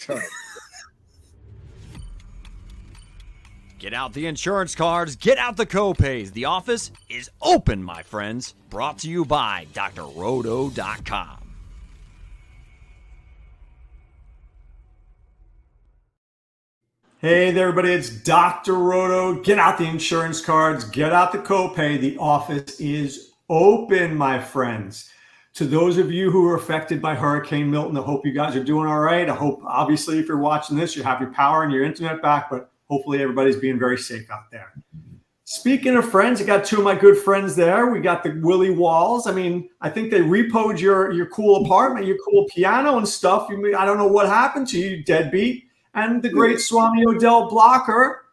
Terrible. Get out the insurance cards, get out the copays. The office is open, my friends. Brought to you by drroto.com. Hey there, everybody, it's Dr. Roto. Get out the insurance cards, get out the copay. The office is open, my friends. To those of you who were affected by Hurricane Milton, I hope you guys are doing all right. I hope, obviously, if you're watching this, you have your power and your internet back, but hopefully everybody's being very safe out there. Speaking of friends, I got two of my good friends there. We got the Willie Walls. I mean, I think they repoed your cool apartment, your cool piano and stuff. I don't know what happened to you, deadbeat. And the great Swame Odell blocker.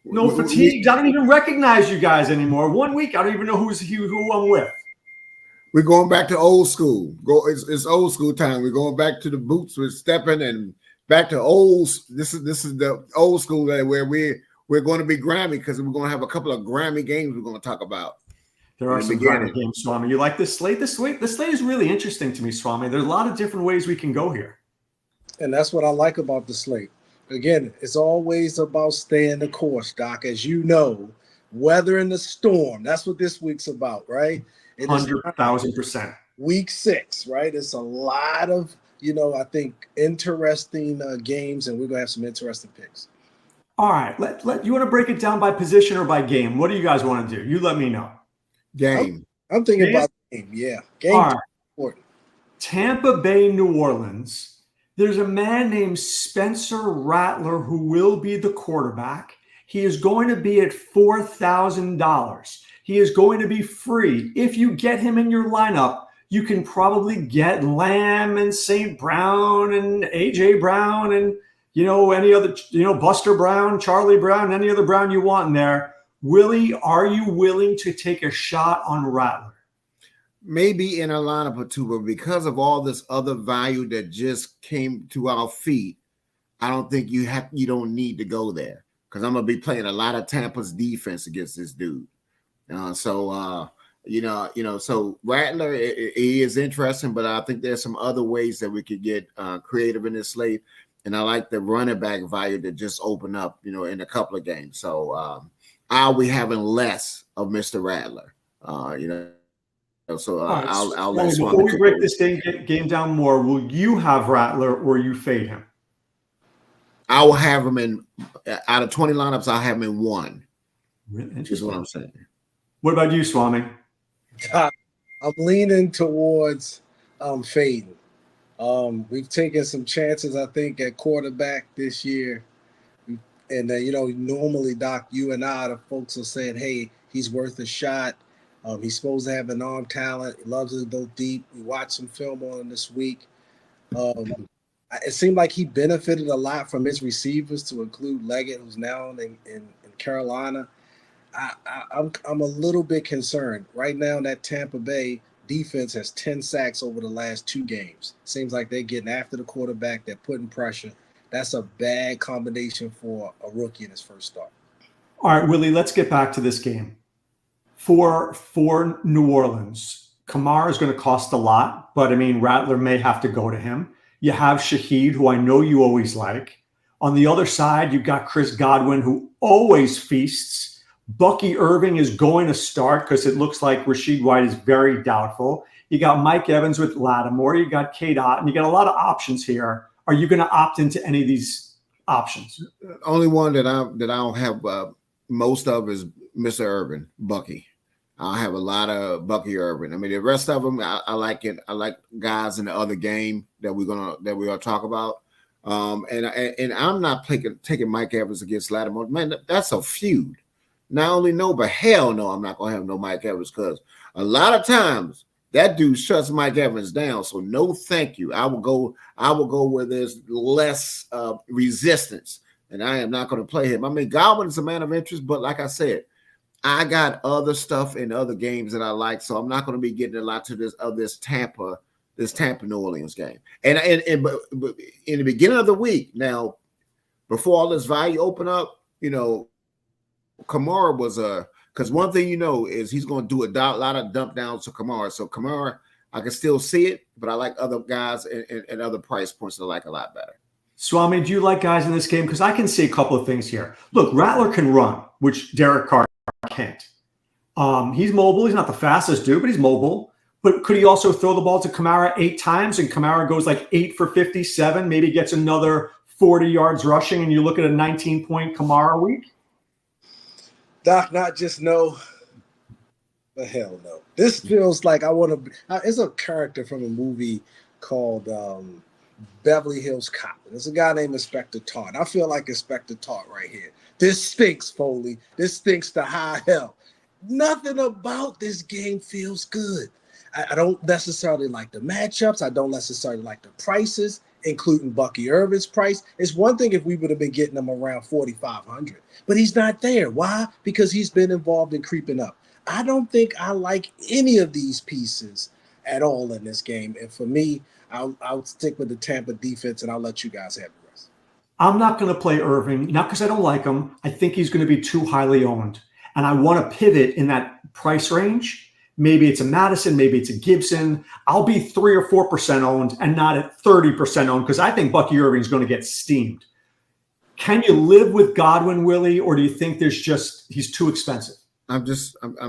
No fatigue. I don't even recognize you guys anymore. 1 week, I don't even know who I'm with. We're going back to old school. It's old school time. We're going back to the boots with stepping and back to old. This is the old school where we're going to be Grammy because we're going to have a couple of Grammy games we're going to talk about. There are some Grammy games, Swami. You like this slate? The slate is really interesting to me, Swami. There's a lot of different ways we can go here. And that's what I like about the slate. Again, it's always about staying the course, Doc. As you know, weathering the storm. That's what this week's about, right? 100,000%. Week 6, right? It's a lot of, I think, interesting games, and we're going to have some interesting picks. All right. You want to break it down by position or by game? What do you guys want to do? You let me know. Game. I'm thinking about game, yeah. Game. All right. Important. Tampa Bay, New Orleans. There's a man named Spencer Rattler who will be the quarterback. He is going to be at $4,000. He is going to be free. If you get him in your lineup, you can probably get Lamb and St. Brown and A.J. Brown and, any other, Buster Brown, Charlie Brown, any other Brown you want in there. Willie, are you willing to take a shot on Rattler? Maybe in a lineup or two, but because of all this other value that just came to our feet, I don't think you don't need to go there because I'm gonna be playing a lot of Tampa's defense against this dude. So Rattler he is interesting, but I think there's some other ways that we could get creative in this slate, and I like the running back value that just opened up, in a couple of games. So I'll be having less of Mr. Rattler, So right, I'll let before we break this game down more, will you have Rattler or you fade him? I will have him in out of 20 lineups. I'll have him in one. Really interesting. Is what I'm saying. What about you, Swami? I'm leaning towards fading. We've taken some chances, I think, at quarterback this year, and normally, Doc, you and I, the folks are saying, "Hey, he's worth a shot." He's supposed to have an arm talent. He loves to go deep. We watched some film on him this week. It seemed like he benefited a lot from his receivers, to include Leggett, who's now in Carolina. I'm a little bit concerned. Right now, that Tampa Bay defense has 10 sacks over the last 2 games. Seems like they're getting after the quarterback. They're putting pressure. That's a bad combination for a rookie in his first start. All right, Willie, let's get back to this game. For New Orleans, Kamara is going to cost a lot, but Rattler may have to go to him. You have Shaheed, who I know you always like. On the other side, you've got Chris Godwin, who always feasts. Bucky Irving is going to start because it looks like Rashid White is very doubtful. You got Mike Evans with Lattimore. You got K-Dot, and you got a lot of options here. Are you going to opt into any of these options? Only one that I don't have most of is Mr. Irvin, Bucky. I have a lot of Bucky Irvin. The rest of them, I like it. I like guys in the other game that we're gonna talk about. And I'm not taking Mike Evans against Lattimore. Man, that's a feud. Not only no, but hell no, I'm not gonna have no Mike Evans because a lot of times that dude shuts Mike Evans down. So no, thank you. I will go where there's less resistance, and I am not going to play him. Godwin is a man of interest, but like I said, I got other stuff in other games that I like, so I'm not going to be getting a lot to this Tampa New Orleans game. And but in the beginning of the week, now before all this value open up, Kamara was because one thing is he's going to do a lot of dump downs to Kamara. So Kamara, I can still see it, but I like other guys and other price points that I like a lot better. Swami, do you like guys in this game? Because I can see a couple of things here. Look, Rattler can run, which Derek Carr can't. He's mobile. He's not the fastest dude, but he's mobile. But could he also throw the ball to Kamara 8 times and Kamara goes like 8 for 57, maybe gets another 40 yards rushing, and you look at a 19-point Kamara week? Doc, not just no, but hell no. This feels like I want to be. It's a character from a movie called Beverly Hills Cop. There's a guy named Inspector Todd. I feel like Inspector Todd right here. This stinks, Foley. This stinks to high hell. Nothing about this game feels good. I don't necessarily like the matchups. I don't necessarily like the prices, including Bucky Irvin's price. It's one thing if we would have been getting him around 4,500, but he's not there. Why? Because he's been involved in creeping up. I don't think I like any of these pieces at all in this game. And for me, I'll stick with the Tampa defense, and I'll let you guys have the rest. I'm not going to play Irving, not because I don't like him. I think he's going to be too highly owned. And I want to pivot in that price range. Maybe it's a Madison, maybe it's a Gibson. I'll be 3 or 4% owned and not at 30% owned because I think Bucky Irving is going to get steamed. Can you live with Godwin, Willie, or do you think he's too expensive? I'm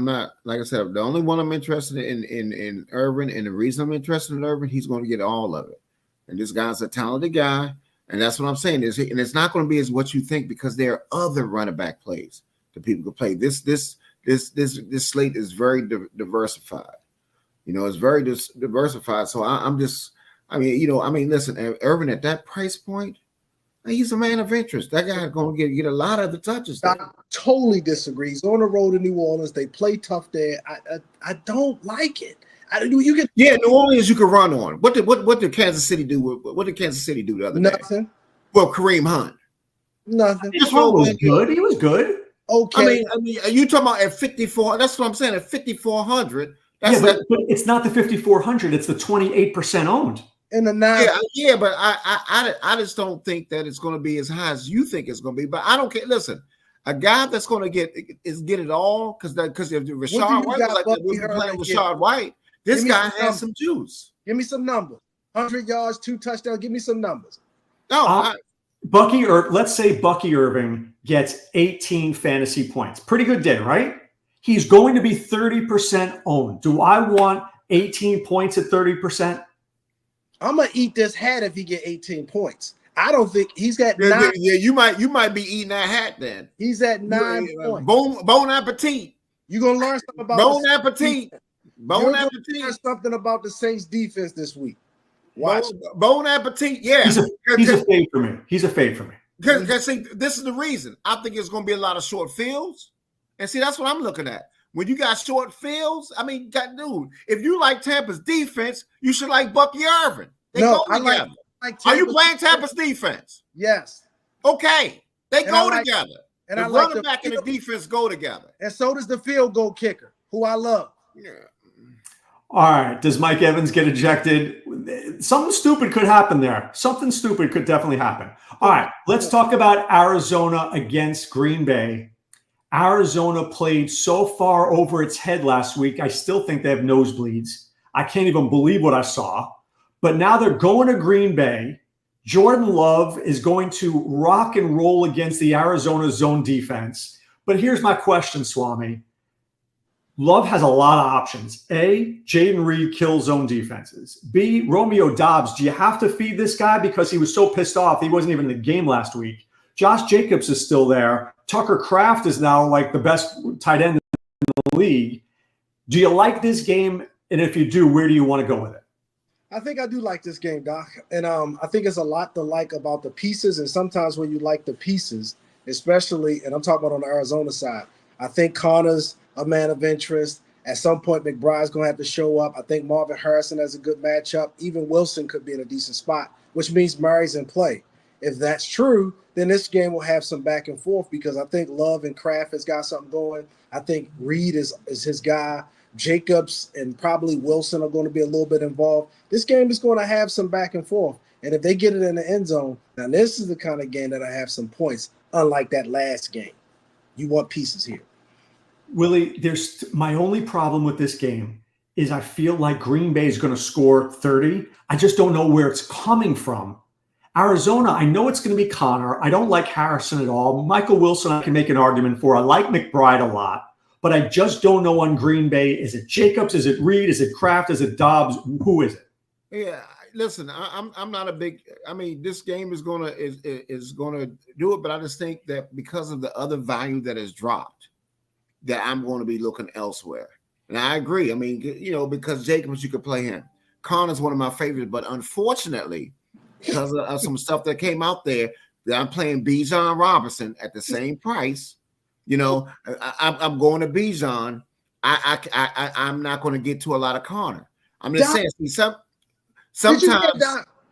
not, like I said, the only one I'm interested in Irvin, and the reason I'm interested in Irvin, he's going to get all of it. And this guy's a talented guy, and that's what I'm saying. And it's not going to be as what you think because there are other running back plays that people can play. This slate is very diversified. It's very diversified. So listen, Irvin at that price point, he's a man of interest. That guy's going to get a lot of the touches. I totally disagree. He's on the road in New Orleans. They play tough there. I don't like it. New Orleans you can run on. What did Kansas City do? What did Kansas City do the other day? Nothing. Well, Kareem Hunt. Nothing. He was good. Okay. I mean, are you talking about at 54? That's what I'm saying. At 5,400. But it's not the 5,400. It's the 28% owned. In the 9. Yeah, but I just don't think that it's going to be as high as you think it's going to be. But I don't care. Listen, a guy that's going to get it all because if Rashad White was like that, we've been playing Rashad White. This guy has some juice. Give me some numbers. 100 yards, 2 touchdowns. Give me some numbers. No, let's say Bucky Irving gets 18 fantasy points. Pretty good day, right? He's going to be 30% owned. Do I want 18 points at 30%? I'm gonna eat this hat if he get 18 points. I don't think he's got 9. Yeah, you might be eating that hat then. He's at 9 points. Bon appetit. You're gonna learn something about Bon appetit. Bon appetit. Learn something about the Saints defense this week. Watch. Bon appetit. Yeah. He's a fade for me. Because see, this is the reason. I think it's going to be a lot of short fields. And see, that's what I'm looking at. When you got short fields, dude, if you like Tampa's defense, you should like Bucky Irvin. They go together. Are you playing Tampa's defense? Yes. Okay. They go together. And the running back and the defense go together. And so does the field goal kicker, who I love. Yeah. All right. Does Mike Evans get ejected? Something stupid could happen there. Something stupid could definitely happen. All right. Let's talk about Arizona against Green Bay. Arizona played so far over its head last week. I still think they have nosebleeds. I can't even believe what I saw. But now they're going to Green Bay. Jordan Love is going to rock and roll against the Arizona zone defense. But here's my question, Swami. Love has a lot of options. A, Jaden Reed kills zone defenses. B, Romeo Dobbs. Do you have to feed this guy because he was so pissed off he wasn't even in the game last week? Josh Jacobs is still there. Tucker Kraft is now like the best tight end in the league. Do you like this game? And if you do, where do you want to go with it? I think I do like this game, Doc. And I think it's a lot to like about the pieces. And sometimes when you like the pieces, especially, and I'm talking about on the Arizona side, I think Connor's a man of interest. At some point, McBride's going to have to show up. I think Marvin Harrison has a good matchup. Even Wilson could be in a decent spot, which means Murray's in play. If that's true, then this game will have some back and forth because I think Love and Kraft has got something going. I think Reed is his guy. Jacobs and probably Wilson are going to be a little bit involved. This game is going to have some back and forth. And if they get it in the end zone, now this is the kind of game that I have some points, unlike that last game. You want pieces here. Willie, my only problem with this game is I feel like Green Bay is going to score 30. I just don't know where it's coming from. Arizona, I know it's going to be Connor. I don't like Harrison at all. Michael Wilson, I can make an argument for. I like McBride a lot, but I just don't know on Green Bay. Is it Jacobs? Is it Reed? Is it Kraft? Is it Dobbs? Who is it? Yeah, listen, I'm not a big. I mean, this game is gonna do it, but I just think that because of the other value that has dropped, that I'm going to be looking elsewhere. And I agree. I mean, because Jacobs, you could play him. Connor's one of my favorites, but unfortunately, because of some stuff that came out there, that I'm playing Bijan Robinson at the same price. I'm going to Bijan. I'm not going to get to a lot of Connor. I'm just saying. Sometimes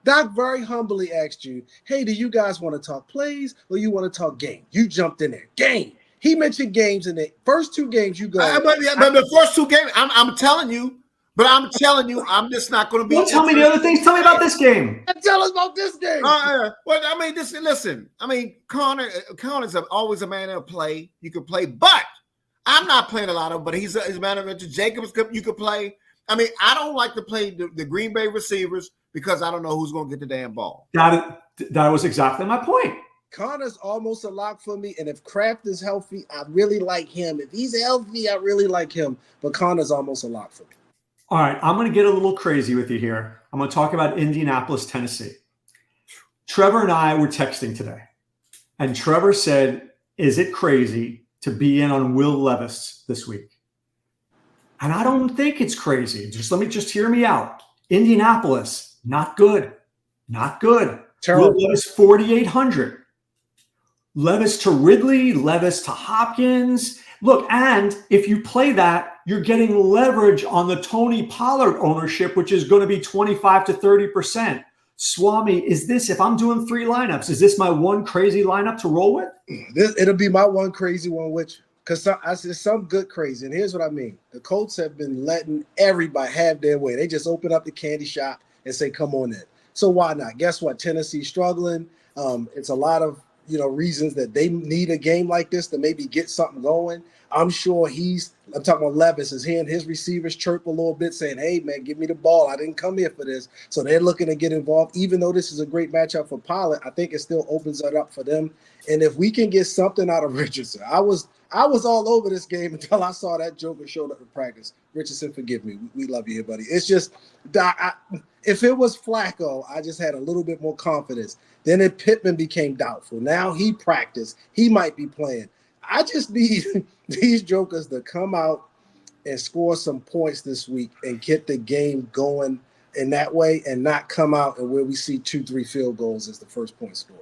Doc very humbly asked you, "Hey, do you guys want to talk plays or you want to talk game?" You jumped in there. Game. He mentioned games in the first 2 games. You go. But the first 2 games, I'm telling you. But I'm telling you, I'm just not going to be. Don't tell me the other things. Tell me about this game. Tell us about this game. Well, I mean, listen. I mean, Connor's always a man of play. You can play, but I'm not playing a lot of. But he's a man of interest. Jacobs, you could play. I mean, I don't like to play the Green Bay receivers because I don't know who's going to get the damn ball. That was exactly my point. Connor's almost a lock for me, and if Kraft is healthy, I really like him. If he's healthy, I really like him. But Connor's almost a lock for me. All right, I'm going to get a little crazy with you here. I'm going to talk about Indianapolis, Tennessee. Trevor and I were texting today, and Trevor said, "Is it crazy to be in on Will Levis this week?" And I don't think it's crazy. Just hear me out. Indianapolis, not good. Not good. Terrible. Will Levis, 4,800. Levis to Ridley, Levis to Hopkins. Look, and if you play that, you're getting leverage on the Tony Pollard ownership, which is going to be 25 to 30%. Swami, if I'm doing 3 lineups, is this my one crazy lineup to roll with? It'll be my one crazy one, because there's some good crazy. And here's what I mean. The Colts have been letting everybody have their way. They just open up the candy shop and say, come on in. So why not? Guess what? Tennessee's struggling. It's a lot of reasons that they need a game like this to maybe get something going. I'm sure I'm talking about Levis is hearing his receivers chirp a little bit saying, "Hey, man, give me the ball. I didn't come here for this." So they're looking to get involved. Even though this is a great matchup for Pollard, I think it still opens it up for them. And if we can get something out of Richardson, I was all over this game until I saw that Joker showed up in practice. Richardson, forgive me. We love you here, buddy. It's just if it was Flacco, I just had a little bit more confidence. Then Pittman became doubtful. Now he practiced. He might be playing. I just need these jokers to come out and score some points this week and get the game going in that way and not come out and where we see 2-3 field goals as the first point scored.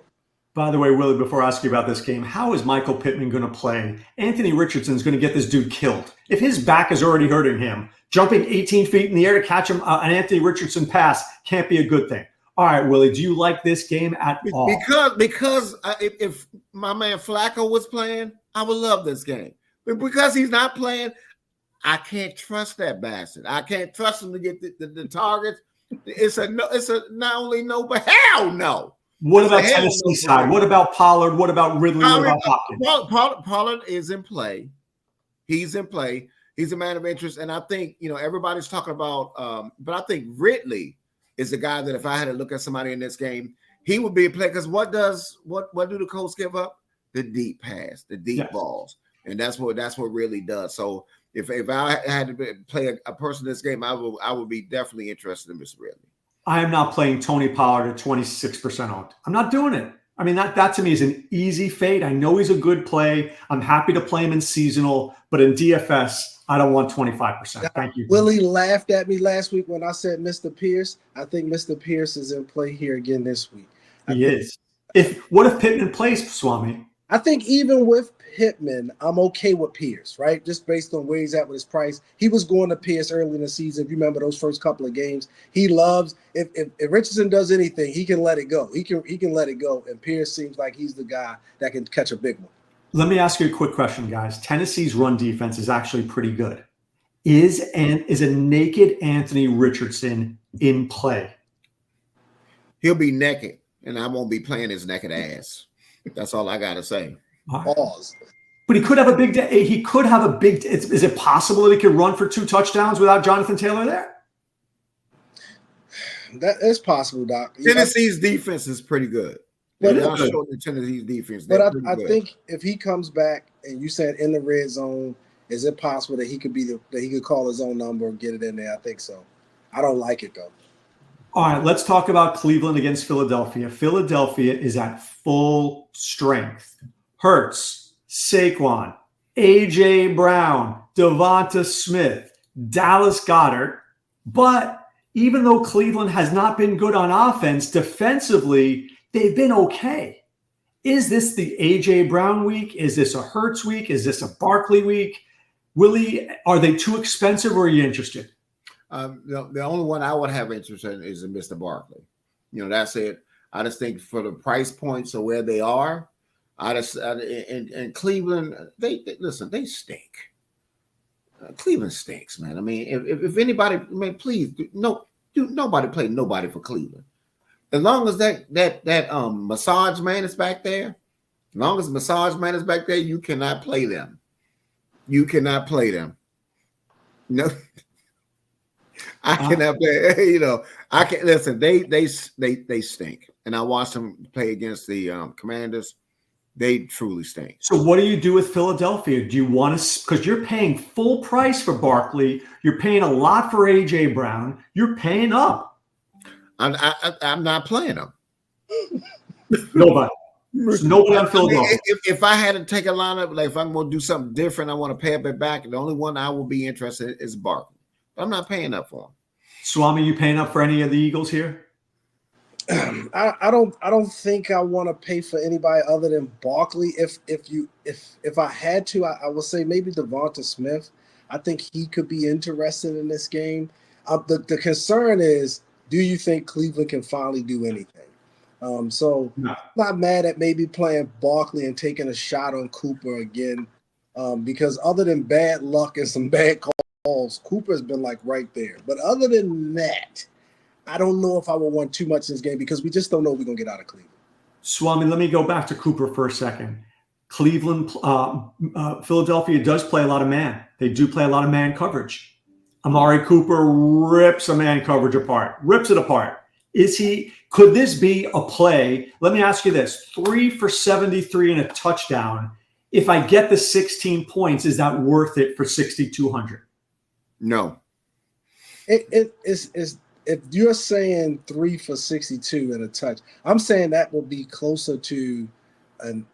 By the way, Willie, before I ask you about this game, how is Michael Pittman going to play? Anthony Richardson's going to get this dude killed. If his back is already hurting him, jumping 18 feet in the air to catch him an Anthony Richardson pass can't be a good thing. All right, Willie, do you like this game at all? Because if my man Flacco was playing, I would love this game. But because he's not playing, I can't trust that bastard. I can't trust him to get the targets. It's a not only no, but hell no. What about Tennessee side? What about Pollard? What about Ridley? What about Hopkins? Pollard is in play. He's in play. He's a man of interest. And I think, everybody's talking about, but I think Ridley is the guy that if I had to look at somebody in this game, he would be a play. Because what do the Colts give up? The deep pass, the deep balls. And that's what really does. So if I had to play a person in this game, I would be definitely interested in Mr. Ridley. I am not playing Tony Pollard at 26% owned. I'm not doing it. I mean, that to me is an easy fade. I know he's a good play. I'm happy to play him in seasonal, but in DFS, I don't want 25%. Thank you. Willie laughed at me last week when I said Mr. Pierce. I think Mr. Pierce is in play here again this week. He is. What if Pittman plays, Swami? I think even with Pittman, I'm okay with Pierce, right? Just based on where he's at with his price. He was going to Pierce early in the season. If you remember those first couple of games, he loves if Richardson does anything, he can let it go. He can let it go. And Pierce seems like he's the guy that can catch a big one. Let me ask you a quick question, guys. Tennessee's run defense is actually pretty good. Is a naked Anthony Richardson in play? He'll be naked, and I won't be playing his naked ass. That's all I gotta say. Pause. But he could have a big day. He could have a big. Is it possible that he could run for 2 touchdowns without Jonathan Taylor there? That is possible, Doc. Tennessee's defense is pretty good. But They're not short the Tennessee's defense. But They're pretty I good. think if he comes back and you said in the red zone, is it possible that he could that he could call his own number and get it in there? I think so. I don't like it though. All right, let's talk about Cleveland against Philadelphia. Philadelphia is at full strength. Hurts, Saquon, A.J. Brown, Devonta Smith, Dallas Goedert. But even though Cleveland has not been good on offense, defensively, they've been okay. Is this the A.J. Brown week? Is this a Hurts week? Is this a Barkley week? Willie, are they too expensive or are you interested? The only one I would have interest in is Mr. Barkley. That's it. I just think for the price points of where they are, in Cleveland, they listen. They stink. Cleveland stinks, man. I mean, if anybody, please, nobody play nobody for Cleveland. As long as that massage man is back there, as long as the massage man is back there, you cannot play them. You cannot play them. No. I cannot play. I can't listen. They stink, and I watched them play against the Commanders. They truly stink. So, what do you do with Philadelphia? Do you want to? Because you're paying full price for Barkley. You're paying a lot for AJ Brown. You're paying up. I'm not playing them. Nobody. Nobody on Philadelphia. If I had to take a lineup, like if I'm going to do something different, I want to pay up it back. The only one I will be interested in is Barkley. I'm not paying up for him. Swame, you paying up for any of the Eagles here? I don't think I want to pay for anybody other than Barkley. If I had to, I would say maybe Devonta Smith. I think he could be interested in this game. The concern is, do you think Cleveland can finally do anything? So no. I'm not mad at maybe playing Barkley and taking a shot on Cooper again, because other than bad luck and some bad calls, Cooper's been like right there. But other than that, I don't know if I would want too much in this game because we just don't know if we're going to get out of Cleveland. Swami, let me go back to Cooper for a second. Cleveland, Philadelphia does play a lot of man. They do play a lot of man coverage. Amari Cooper rips a man coverage apart, rips it apart. Could this be a play? Let me ask you this: 3 for 73 and a touchdown. If I get the 16 points, is that worth it for 6,200? No. It is. If you're saying 3 for 62 and a touch, I'm saying that will be closer to an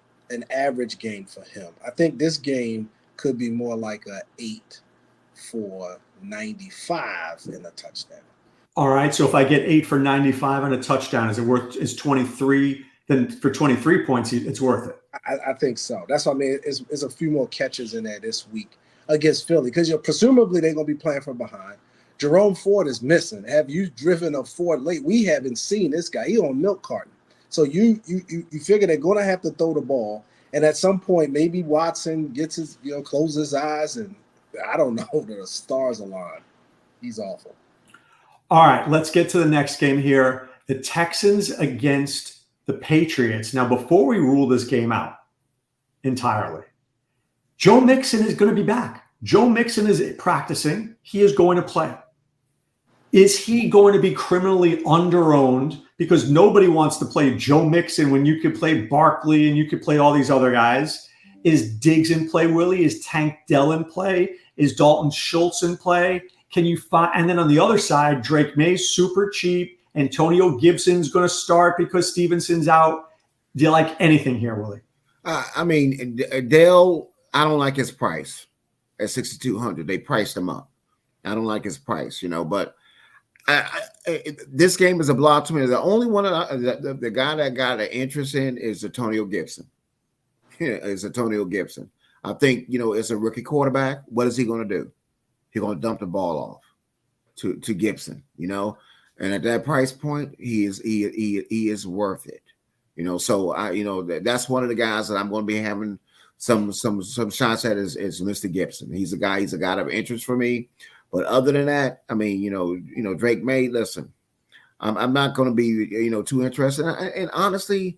average game for him. I think this game could be more like a 8 for 95 and a touchdown. All right. So if I get 8 for 95 and a touchdown, is 23? Then for 23 points, it's worth it. I think so. That's what I mean. It's a few more catches in there this week against Philly because presumably they're going to be playing from behind. Jerome Ford is missing. Have you driven a Ford late? We haven't seen this guy. He on milk carton. So you figure they're going to have to throw the ball, and at some point maybe Watson gets his closes his eyes, and I don't know, the stars align. He's awful. All right, let's get to the next game here. The Texans against the Patriots. Now, before we rule this game out entirely, Joe Mixon is going to be back. Joe Mixon is practicing. He is going to play. Is he going to be criminally underowned because nobody wants to play Joe Mixon when you could play Barkley and you could play all these other guys? Is Diggs in play, Willie? Is Tank Dell in play? Is Dalton Schultz in play? Can you find? And then on the other side, Drake May's super cheap. Antonio Gibson's going to start because Stevenson's out. Do you like anything here, Willie? I mean, Dell, I don't like his price at 6,200. They priced him up. I don't like his price, but this game is a block to me. The only one the guy that got an interest in is Antonio Gibson. Is Antonio Gibson. I think, it's a rookie quarterback. What is he going to do? He's going to dump the ball off to Gibson, and at that price point, he is worth it, So that's one of the guys that I'm going to be having some shots at is Mr. Gibson. He's a guy of interest for me. But other than that, I mean, Drake May. Listen, I'm not going to be too interested. And honestly,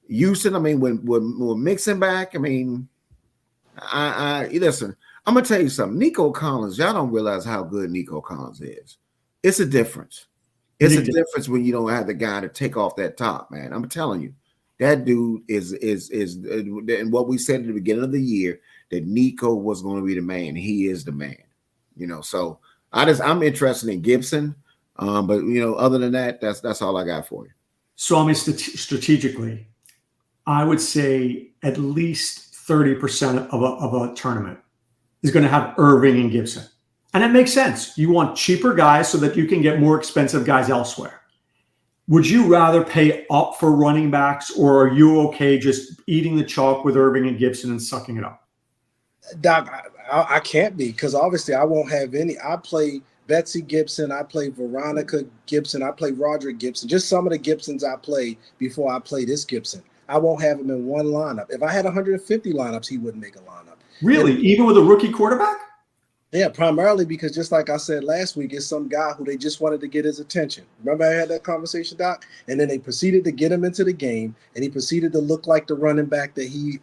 Houston. I mean, when Mixon back, I mean, I listen. I'm gonna tell you something. Nico Collins, y'all don't realize how good Nico Collins is. It's a difference. It's a difference when you don't have the guy to take off that top, man. I'm telling you, that dude is and what we said at the beginning of the year that Nico was going to be the man. He is the man, So I'm interested in Gibson, but other than that, that's all I got for you. So I mean, strategically, I would say at least 30% of a tournament is going to have Irving and Gibson. And it makes sense. You want cheaper guys so that you can get more expensive guys elsewhere. Would you rather pay up for running backs, or are you okay just eating the chalk with Irving and Gibson and sucking it up? Doc, I can't be, because obviously I won't have any. I play Betsy Gibson, I play Veronica Gibson, I play Roderick Gibson, just some of the Gibsons I played before I play this Gibson. I won't have him in one lineup. If I had 150 lineups, he wouldn't make a lineup. Really? Even with a rookie quarterback? Yeah, primarily because, just like I said last week, it's some guy who they just wanted to get his attention. Remember I had that conversation, Doc? And then they proceeded to get him into the game, and he proceeded to look like the running back that he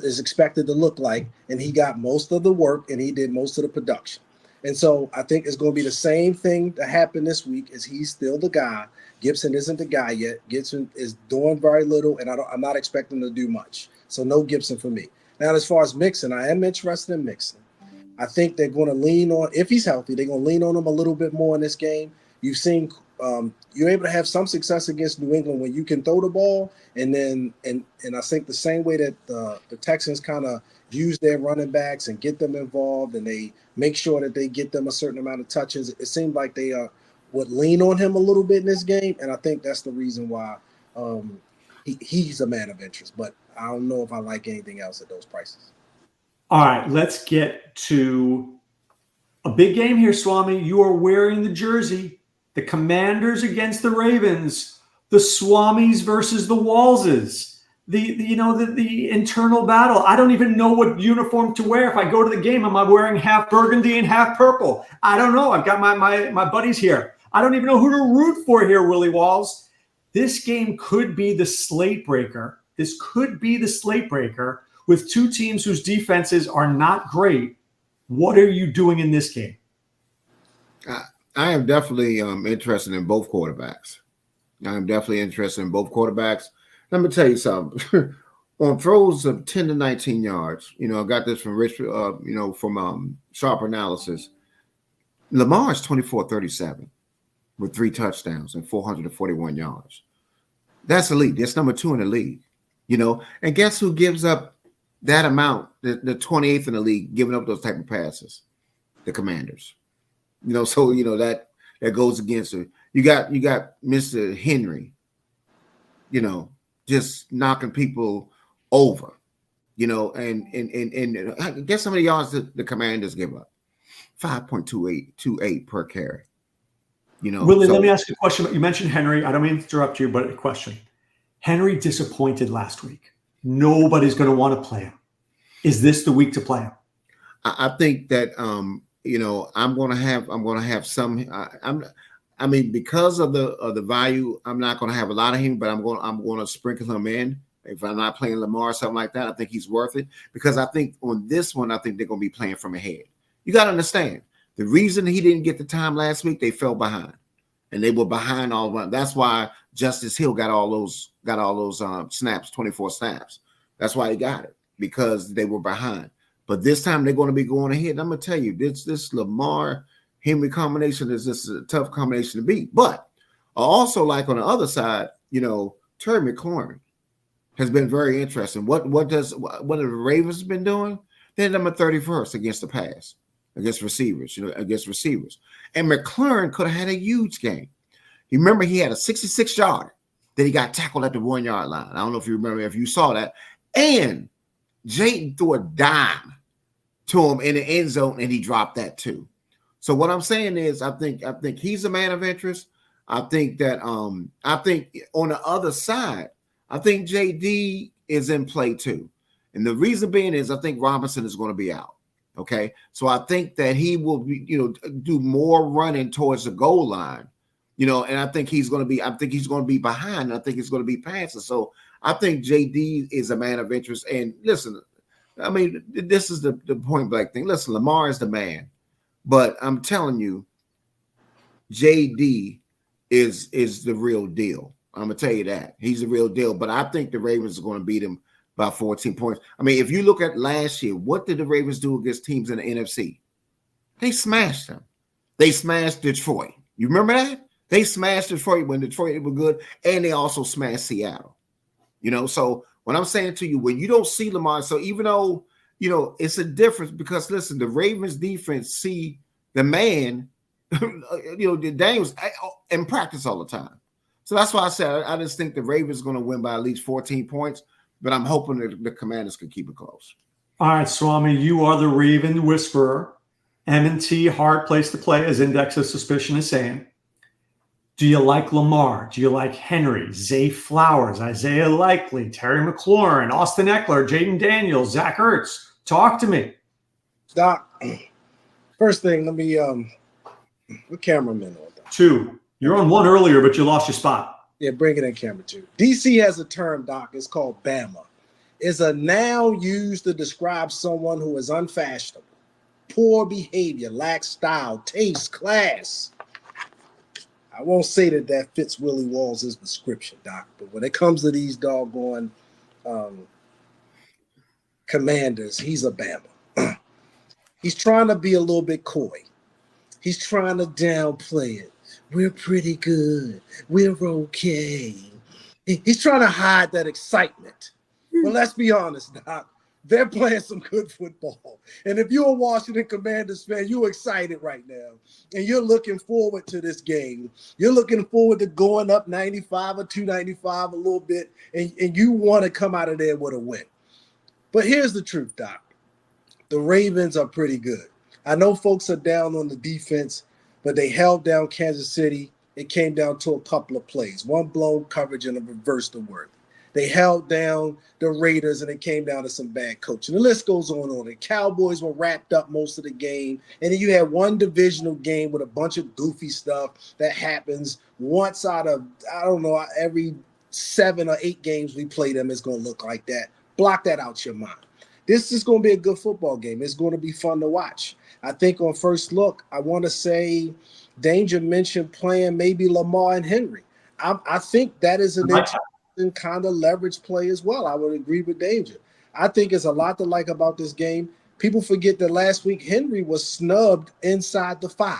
is expected to look like, and he got most of the work, and he did most of the production. And so I think it's going to be the same thing that happened this week. Is he's still the guy. Gibson isn't the guy yet. Gibson is doing very little, and I'm not expecting to do much. So no Gibson for me. Now, as far as Mixon, I am interested in Mixon. I think they're going to lean on, if he's healthy, they're going to lean on him a little bit more in this game. You've seen you're able to have some success against New England when you can throw the ball, and I think the same way that the Texans kind of use their running backs and get them involved, and they make sure that they get them a certain amount of touches. It seemed like they would lean on him a little bit in this game, and I think that's the reason why he's a man of interest. But I don't know if I like anything else at those prices. All right, let's get to a big game here, Swami. You are wearing the jersey. The Commanders against the Ravens. The Swamis versus the Wallses. The internal battle. I don't even know what uniform to wear. If I go to the game, am I wearing half burgundy and half purple? I don't know. I've got my buddies here. I don't even know who to root for here, Willie Walls. This game could be the slate breaker. This could be the slate breaker with two teams whose defenses are not great. What are you doing in this game? I am definitely interested in both quarterbacks. Let me tell you something. On throws of 10 to 19 yards, I got this from Rich, from Sharp Analysis. Lamar is 24-37 with 3 touchdowns and 441 yards. That's elite. That's number 2 in the league. And guess who gives up that amount, the 28th in the league, giving up those type of passes? The Commanders. So that goes against it. You got Mr. Henry, just knocking people over, and guess how many yards the Commanders give up? 5.28 per carry. Willie, let me ask you a question. You mentioned Henry. I don't mean to interrupt you, but a question. Henry disappointed last week. Nobody's going to want to play him. Is this the week to play him? I think that I'm going to have some. Because of the value, I'm not going to have a lot of him, but I'm going to sprinkle him in. If I'm not playing Lamar or something like that, I think he's worth it, because I think on this one, I think they're going to be playing from ahead. You got to understand, the reason he didn't get the time last week, they fell behind, and they were behind all one. That's why Justice Hill got all those snaps, 24 snaps. That's why he got it, because they were behind. But this time they're going to be going ahead. And I'm going to tell you, this Lamar Henry combination is just a tough combination to beat. But I also like on the other side, Terry McLaurin has been very interesting. What have the Ravens been doing? They're number 31st against the pass, against receivers. And McLaurin could have had a huge game. You remember he had a 66-yarder that he got tackled at the 1-yard line. I don't know if you remember, if you saw that. And Jayden threw a dime to him in the end zone, and he dropped that too. So what I'm saying is, I think he's a man of interest. I think that I think on the other side, I think JD is in play too. And the reason being is I think Robinson is going to be out. Okay. So I think that he will be, do more running towards the goal line, and I think he's going to be behind. I think he's going to be passing. So I think JD is a man of interest. And listen, I mean, this is the point blank thing. Listen, Lamar is the man, but I'm telling you, JD is the real deal. I'm gonna tell you that he's the real deal. But I think the Ravens are going to beat him by 14 points. I mean, if you look at last year, what did the Ravens do against teams in the NFC? They smashed them. They smashed Detroit. You remember that? They smashed Detroit when Detroit was good, and they also smashed Seattle. So what I'm saying to you, when you don't see Lamar, so even though it's a difference because listen, the Ravens defense see the man, the Daniels in practice all the time. So that's why I said I just think the Ravens are going to win by at least 14 points, but I'm hoping that the Commanders can keep it close. All right, Swami, you are the Raven Whisperer. M&T, hard place to play, as Index of Suspicion is saying. Do you like Lamar? Do you like Henry, Zay Flowers, Isaiah Likely, Terry McLaurin, Austin Eckler, Jaden Daniels, Zach Ertz? Talk to me. Doc, first thing, let me what cameraman on that? 2. You're on 1 earlier, but you lost your spot. Yeah, bring it in camera 2. DC has a term, Doc. It's called Bama. It's a noun used to describe someone who is unfashionable, poor behavior, lacks style, taste, class. I won't say that fits Willie Walls' description, Doc, but when it comes to these doggone Commanders, he's a Bama. He's trying to be a little bit coy. He's trying to downplay it. We're pretty good. We're okay. He's trying to hide that excitement. But let's be honest, Doc. They're playing some good football. And if you're a Washington Commanders fan, you're excited right now. And you're looking forward to this game. You're looking forward to going up 95 or 295 a little bit. And you want to come out of there with a win. But here's the truth, Doc. The Ravens are pretty good. I know folks are down on the defense, but they held down Kansas City. It came down to a couple of plays. One blown coverage and a reverse to Worth. They held down the Raiders, and it came down to some bad coaching. The list goes on and on. The Cowboys were wrapped up most of the game, and then you had one divisional game with a bunch of goofy stuff that happens once out of, I don't know, every 7 or 8 games we play them, it's going to look like that. Block that out your mind. This is going to be a good football game. It's going to be fun to watch. I think on first look, I want to say Danger mentioned playing maybe Lamar and Henry. I think that is an interesting kind of leverage play as well. I would agree with Danger. I think it's a lot to like about this game. People forget that last week Henry was snubbed inside the 5.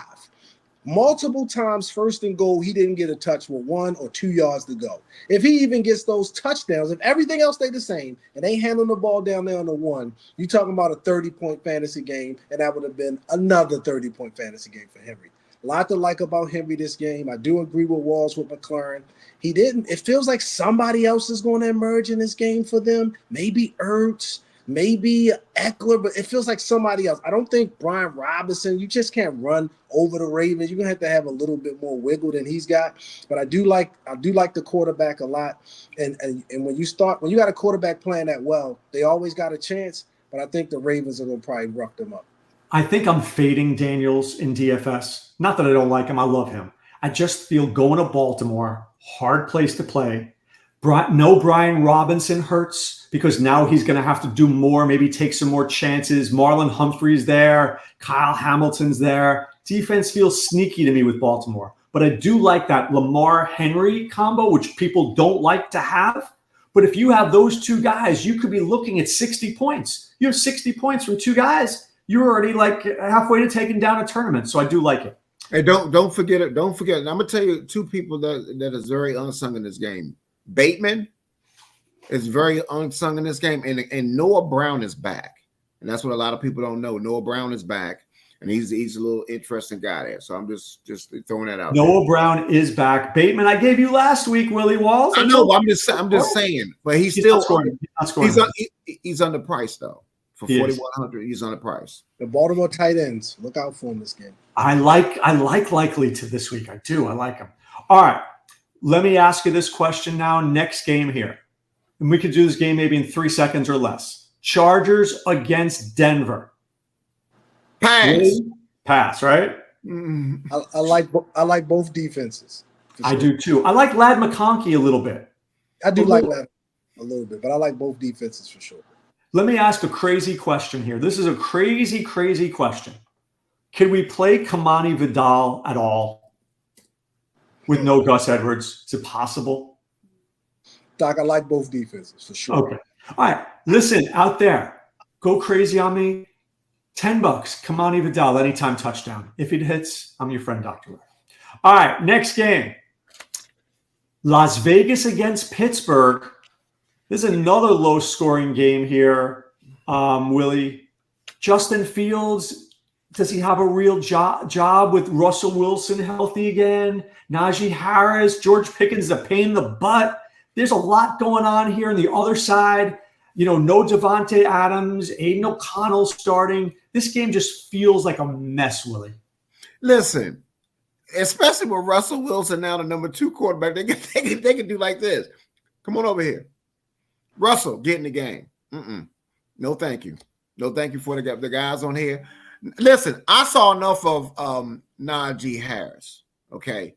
Multiple times, first and goal, he didn't get a touch with 1 or 2 yards to go. If he even gets those touchdowns, if everything else stay the same and they handle the ball down there on the 1, you're talking about a 30-point fantasy game, and that would have been another 30-point fantasy game for Henry. A lot to like about Henry this game. I do agree with Walls with McLaurin. It feels like somebody else is going to emerge in this game for them. Maybe Ertz, maybe Eckler, but it feels like somebody else. I don't think Brian Robinson, you just can't run over the Ravens. You're going to have a little bit more wiggle than he's got. But I do like the quarterback a lot. And when you got a quarterback playing that well, they always got a chance. But I think the Ravens are going to probably rough them up. I think I'm fading Daniels in DFS. Not that I don't like him. I love him. I just feel going to Baltimore, hard place to play. No Brian Robinson hurts because now he's going to have to do more, maybe take some more chances. Marlon Humphrey's there. Kyle Hamilton's there. Defense feels sneaky to me with Baltimore. But I do like that Lamar-Henry combo, which people don't like to have. But if you have those 2 guys, you could be looking at 60 points. You have 60 points from 2 guys. You're already like halfway to taking down a tournament. So I do like it. Hey, don't forget it. Don't forget. And I'm gonna tell you 2 people that is very unsung in this game. Bateman is very unsung in this game, and Noah Brown is back, and that's what a lot of people don't know. Noah Brown is back, and he's a little interesting guy there. So I'm just throwing that out. Noah Brown is back. Bateman, I gave you last week, Willie Walls. I know. I'm just saying, but he's still not scoring. He's underpriced though. For 4,100, he's on the price. The Baltimore tight ends, look out for him this game. I like Likely to this week. I do. I like him. All right. Let me ask you this question now. Next game here. And we could do this game maybe in 3 seconds or less. Chargers against Denver. Pass, right? I like both defenses. I do too. I like Ladd McConkey a little bit. I do like Ladd a little bit, but I like both defenses for sure. Let me ask a crazy question here. This is a crazy, crazy question. Can we play Kamani Vidal at all? with no Gus Edwards? Is it possible? Doc, I like both defenses for sure. Okay. All right. Listen, out there, go crazy on me. $10. Come on, Vidal, anytime touchdown. If it hits, I'm your friend, Dr. Ray. All right, next game. Las Vegas against Pittsburgh. This is another low-scoring game here, Willie. Justin Fields, does he have a real job with Russell Wilson healthy again? Najee Harris, George Pickens, a pain in the butt. There's a lot going on here on the other side. No Devontae Adams, Aiden O'Connell starting. This game just feels like a mess, Willie. Listen, especially with Russell Wilson now the number 2 quarterback, they can do like this. Come on over here. Russell, get in the game. No, thank you. No, thank you for the guys on here. Listen, I saw enough of Najee Harris. Okay.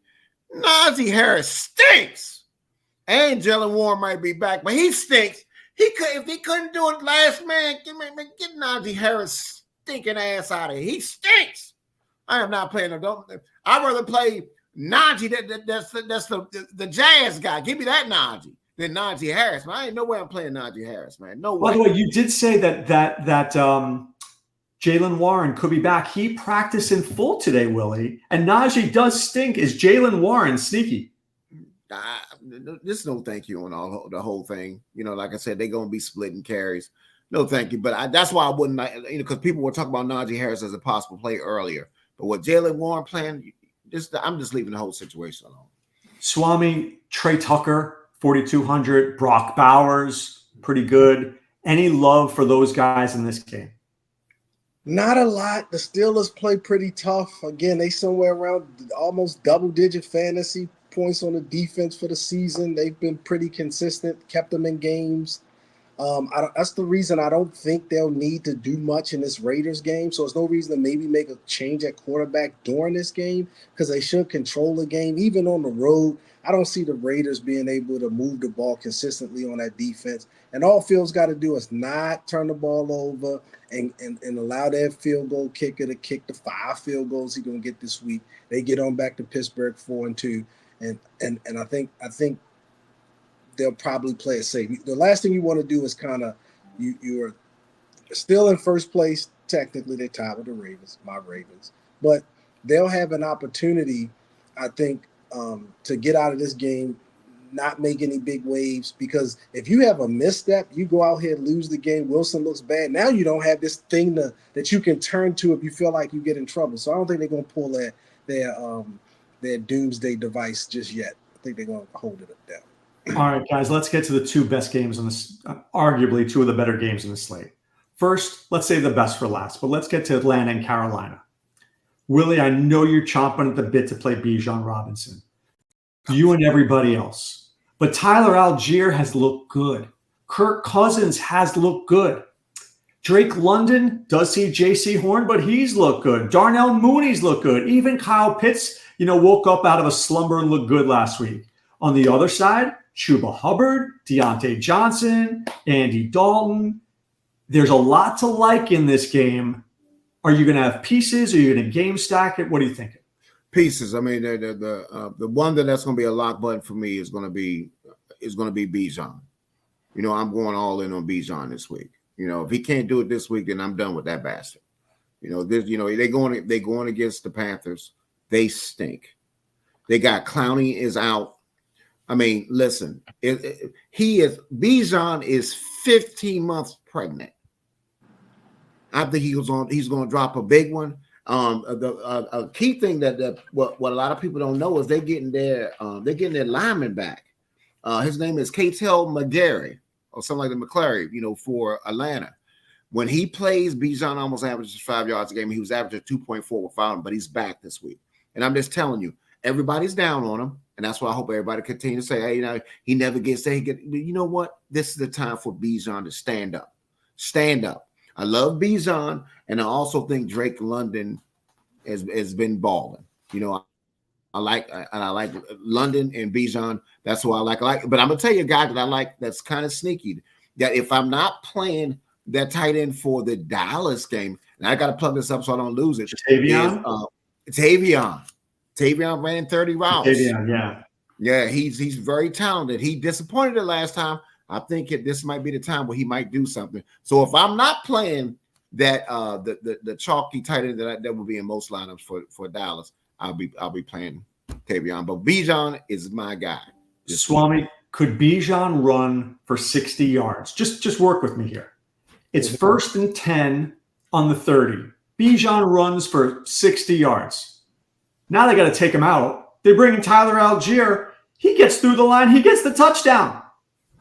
Najee Harris stinks. And Jalen Warren might be back, but he stinks. If he couldn't do it last man, get Najee Harris stinking ass out of here. He stinks. I am not playing him. I'd rather play Najee. That's the Jazz guy. Give me that Najee than Najee Harris. Man, I ain't no way I'm playing Najee Harris, man. No way. By the way, you did say that Jalen Warren could be back. He practiced in full today, Willie. And Najee does stink. Is Jalen Warren sneaky? Just no thank you on the whole thing. Like I said, they're going to be splitting carries. No thank you. But that's why I wouldn't, because people were talking about Najee Harris as a possible play earlier. But with Jalen Warren playing, I'm just leaving the whole situation alone. Swame, Trey Tucker, 4,200. Brock Bowers, pretty good. Any love for those guys in this game? Not a lot. The Steelers play pretty tough. Again, they somewhere around almost double-digit fantasy points on the defense for the season. They've been pretty consistent, kept them in games. That's the reason I don't think they'll need to do much in this Raiders game. So there's no reason to maybe make a change at quarterback during this game because they should control the game. Even on the road, I don't see the Raiders being able to move the ball consistently on that defense. And all Fields got to do is not turn the ball over and allow that field goal kicker to kick the 5 field goals he's going to get this week. They get on back to Pittsburgh 4-2. And I think they'll probably play it safe. The last thing you want to do is kind of you're still in first place. Technically, they're tied with the Ravens, my Ravens, but they'll have an opportunity, I think, to get out of this game, not make any big waves. Because if you have a misstep, you go out here and lose the game. Wilson looks bad. Now you don't have this thing that you can turn to if you feel like you get in trouble. So I don't think they're going to pull their doomsday device just yet. I think they're going to hold it up down. All right, guys, let's get to the 2 best games on this, arguably 2 of the better games in the slate. First, let's save the best for last, but let's get to Atlanta and Carolina. Willie, I know you're chomping at the bit to play Bijan Robinson. You and everybody else. But Tyler Algier has looked good. Kirk Cousins has looked good. Drake London does see J.C. Horn, but he's looked good. Darnell Mooney's looked good. Even Kyle Pitts, woke up out of a slumber and looked good last week. On the other side, Chuba Hubbard, Deontay Johnson, Andy Dalton. There's a lot to like in this game. Are you going to have pieces? Are you going to game stack it? What are you thinking? Pieces. I mean, the one that's going to be a lock button for me is going to be Bijan. I'm going all in on Bijan this week. If he can't do it this week, then I'm done with that bastard. They going against the Panthers. They stink. They got Clowney is out. I mean, listen, Bijan is 15 months pregnant. I think he's going to drop a big one. A key thing that what a lot of people don't know is they're getting their lineman back. His name is Katel McGarry or something like the McClary, for Atlanta. When he plays, Bijan almost averages 5 yards a game. He was averaging 2.4 without him, but he's back this week. And I'm just telling you, everybody's down on him. And that's why I hope everybody continues to say, hey, he never gets there. You know what? This is the time for Bijan to stand up. Stand up. I love Bijan, and I also think Drake London has been balling. I like London and Bijan. That's who I like. But I'm gonna tell you a guy that I like that's kind of sneaky. That if I'm not playing that tight end for the Dallas game, and I got to plug this up so I don't lose it. Tavion. Tavion. Tavion ran 30 routes. Tavion, yeah. Yeah, he's very talented. He disappointed the last time. I think this might be the time where he might do something. So if I'm not playing that the chalky tight end that will be in most lineups for Dallas, I'll be playing Tavion. But Bijan is my guy. Swame, could Bijan run for 60 yards? Just work with me here. It's 1st and 10 on the 30. Bijan runs for 60 yards. Now they got to take him out. They bring in Tyler Algier. He gets through the line. He gets the touchdown.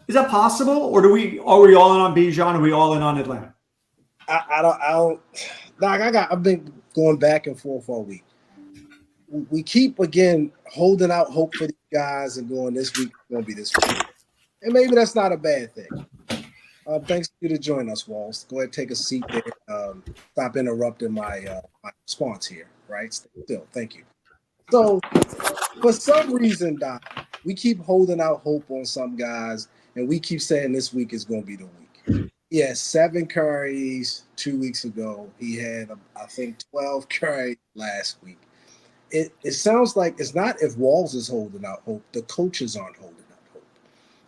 Is that possible? Or are we all in on Bijan? Are we all in on Atlanta? I've been going back and forth all week. We keep, again, holding out hope for these guys and going, this week is going to be this week. And maybe that's not a bad thing. Thanks for you to join us, Walls. Go ahead and take a seat there. Stop interrupting my response here, right? Still, thank you. So, for some reason, Doc, we keep holding out hope on some guys, and we keep saying this week is going to be the week. He had 7 carries 2 weeks ago. He had, I think, 12 carries last week. It sounds like it's not if Walls is holding out hope. The coaches aren't holding out hope,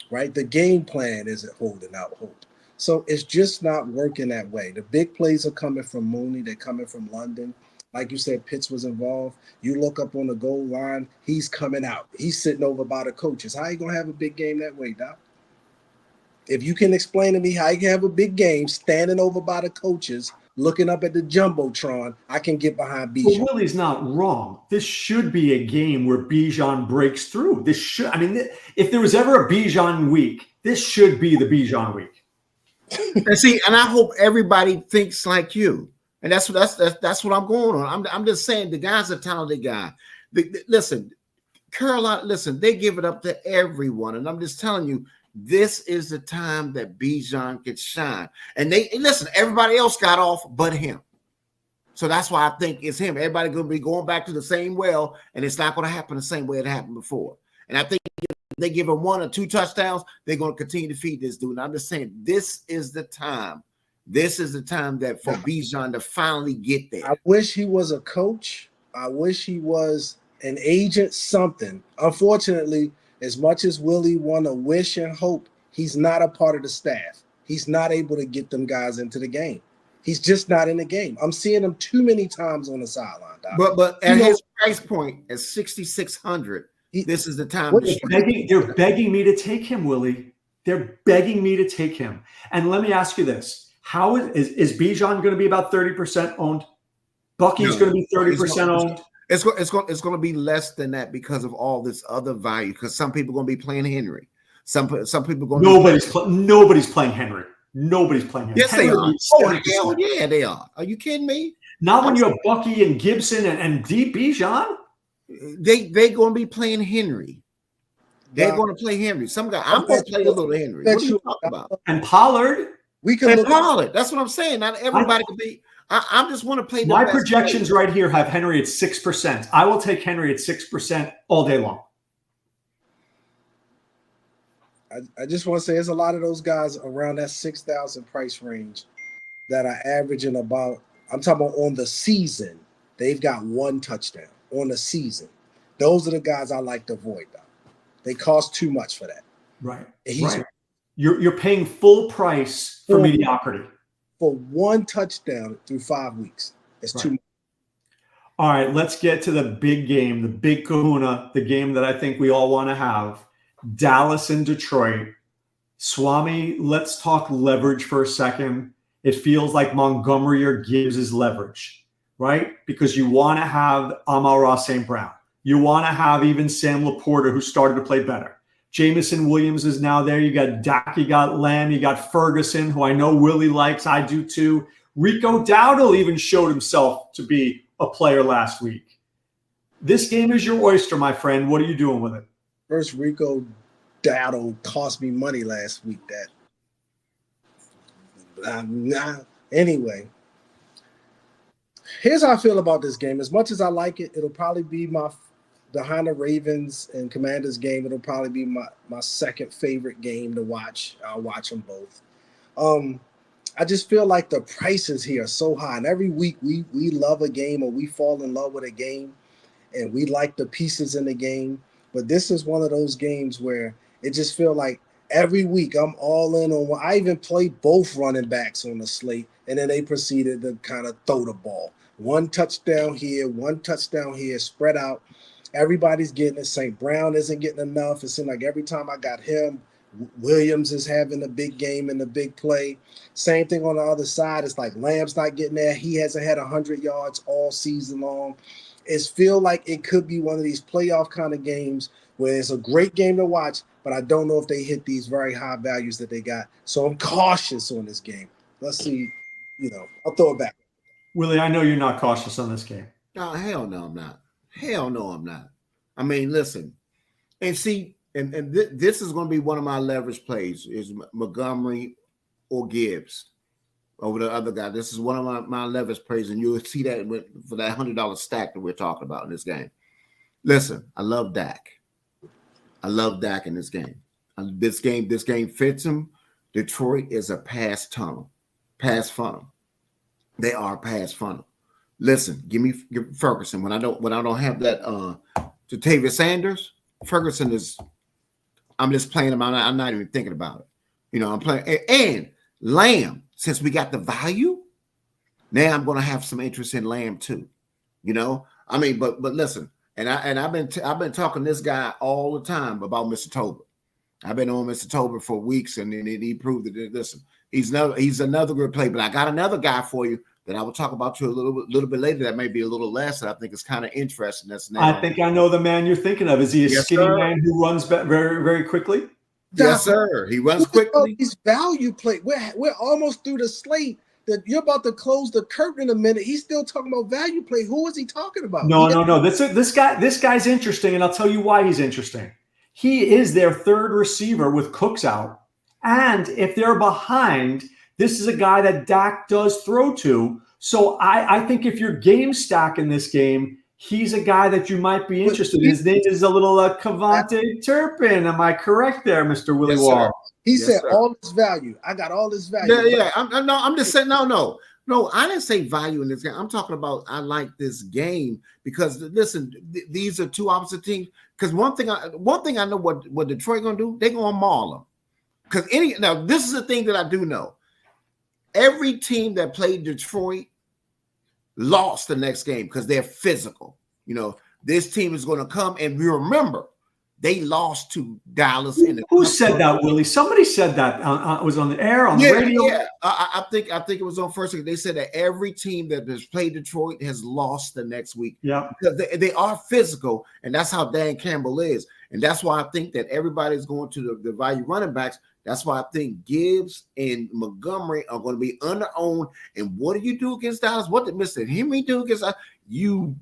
right? The game plan isn't holding out hope. So it's just not working that way. The big plays are coming from Mooney. They're coming from London. Like you said, Pitts was involved. You look up on the goal line, he's coming out. He's sitting over by the coaches. How are you going to have a big game that way, Doc? If you can explain to me how you can have a big game standing over by the coaches, looking up at the Jumbotron, I can get behind Bijan. But Willie's not wrong. This should be a game where Bijan breaks through. If there was ever a Bijan week, this should be the Bijan week. And I hope everybody thinks like you. And that's what I'm going on. I'm just saying the guy's a talented guy. Listen, Carolina, they give it up to everyone. And I'm just telling you, this is the time that Bijan could shine. And everybody else got off but him. So that's why I think it's him. Everybody going to be going back to the same well, and it's not going to happen the same way it happened before. And I think if they give him 1 or 2 touchdowns, they're going to continue to feed this dude. And I'm just saying, this is the time. This is the time that for Bijan to finally get there. I wish he was a coach. I wish he was an agent, something. Unfortunately, as much as Willie want to wish and hope, he's not a part of the staff. He's not able to get them guys into the game. He's just not in the game. I'm seeing him too many times on the sideline, Doc. But at his price point at $6,600, this is the time. They're begging me to take him, Willie. They're begging me to take him. And let me ask you this. How is Bijan going to be about 30% owned? Bucky's going to be 30% owned? It's going to be less than that because of all this other value. Because some people are going to be playing Henry. Some people are going. Nobody's playing Henry. Nobody's playing Henry. Yes, they are. Oh, hell yeah, they are. Are you kidding me? Not when you have Bucky and Gibson and Deep Bijan. They're going to be playing Henry. They're going to play Henry. Some guy. I'm going to play a little Henry. What are you talking about? And Pollard. We can look Pollard. That's what I'm saying. Not everybody can be. I just want to play. My projections right here have Henry at 6%. I will take Henry at 6% all day long. I just want to say there's a lot of those guys around that 6,000 price range that are averaging about, I'm talking about on the season, they've got 1 touchdown on the season. Those are the guys I like to avoid, though. They cost too much for that. Right. Right. You're paying full price for mediocrity. For 1 touchdown through 5 weeks. It's too much. All right, let's get to the big game, the big kahuna, the game that I think we all want to have. Dallas and Detroit. Swami, let's talk leverage for a second. It feels like Montgomery or Gibbs is leverage, right? Because you want to have Amon-Ra St. Brown. You want to have even Sam Laporta, who started to play better. Jamison Williams is now there. You got Dak, you got Lamb, you got Ferguson, who I know Willie likes. I do too. Rico Dowdle even showed himself to be a player last week. This game is your oyster, my friend. What are you doing with it? First, Rico Dowdle cost me money last week. Anyway, here's how I feel about this game. As much as I like it, it'll probably be behind the Ravens and Commanders game. It'll probably be my second favorite game to watch. I'll watch them both. I just feel like the prices here are so high, and every week we love a game or we fall in love with a game, and we like the pieces in the game. But this is one of those games where it just feel like every week I'm all in on one. I even played both running backs on the slate, and then they proceeded to kind of throw the ball. One touchdown here, spread out. Everybody's getting it. St. Brown isn't getting enough. It seemed like every time I got him, Williams is having a big game and a big play. Same thing on the other side. It's like Lamb's not getting there. He hasn't had 100 yards all season long. It's feel like it could be one of these playoff kind of games where it's a great game to watch, but I don't know if they hit these very high values that they got. So I'm cautious on this game. Let's see. I'll throw it back. Willie, I know you're not cautious on this game. No, hell no, I'm not. Hell no, I'm not. I mean, listen, and see, and this is going to be one of my leverage plays is Montgomery or Gibbs over the other guy. This is one of my leverage plays, and you'll see that for that $100 stack that we're talking about in this game. Listen, I love Dak. I love Dak in this game. This game fits him. Detroit is a pass funnel. They are a pass funnel. Listen, give Ferguson when I don't have that Jatavius Sanders. Ferguson is. I'm just playing him. I'm not even thinking about it. I'm playing and Lamb. Since we got the value, now I'm going to have some interest in Lamb too. I mean, but listen, and I've been talking to this guy all the time about Mr. Tolbert. I've been on Mr. Tolbert for weeks, and he proved that. Listen, he's another good play. But I got another guy for you that I will talk about you a little bit later. That may be a little less. That I think is kind of interesting. I think I know the man you're thinking of. Is he a skinny man who runs very, very quickly? Yes, sir. He runs quickly. These value play. We're almost through the slate. That you're about to close the curtain in a minute. He's still talking about value play. Who is he talking about? No. This guy's interesting, and I'll tell you why he's interesting. He is their third receiver with Cooks out, and if they're behind, this is a guy that Dak does throw to. So I think if you're game stacking this game, he's a guy that you might be interested in. His name is a little Cavante Turpin. Am I correct there, Mr. Willie Wall? He said all this value. I got all this value. Yeah. I'm just saying, no. I didn't say value in this game. I'm talking about I like this game because listen, these are two opposite teams. Because one thing I know what Detroit gonna do, they're gonna maul them. Because now this is the thing that I do know. Every team that played Detroit lost the next game because they're physical. This team is going to come, and we remember they lost to Dallas. Who said that, Willie? Somebody said that. Was on the air on the radio. Yeah, I think it was on first. They said that every team that has played Detroit has lost the next week. Yeah, because they are physical, and that's how Dan Campbell is, and that's why I think that everybody's going to the value running backs. That's why I think Gibbs and Montgomery are going to be under-owned. And what do you do against Dallas? What did Mr. Henry do against Dallas? You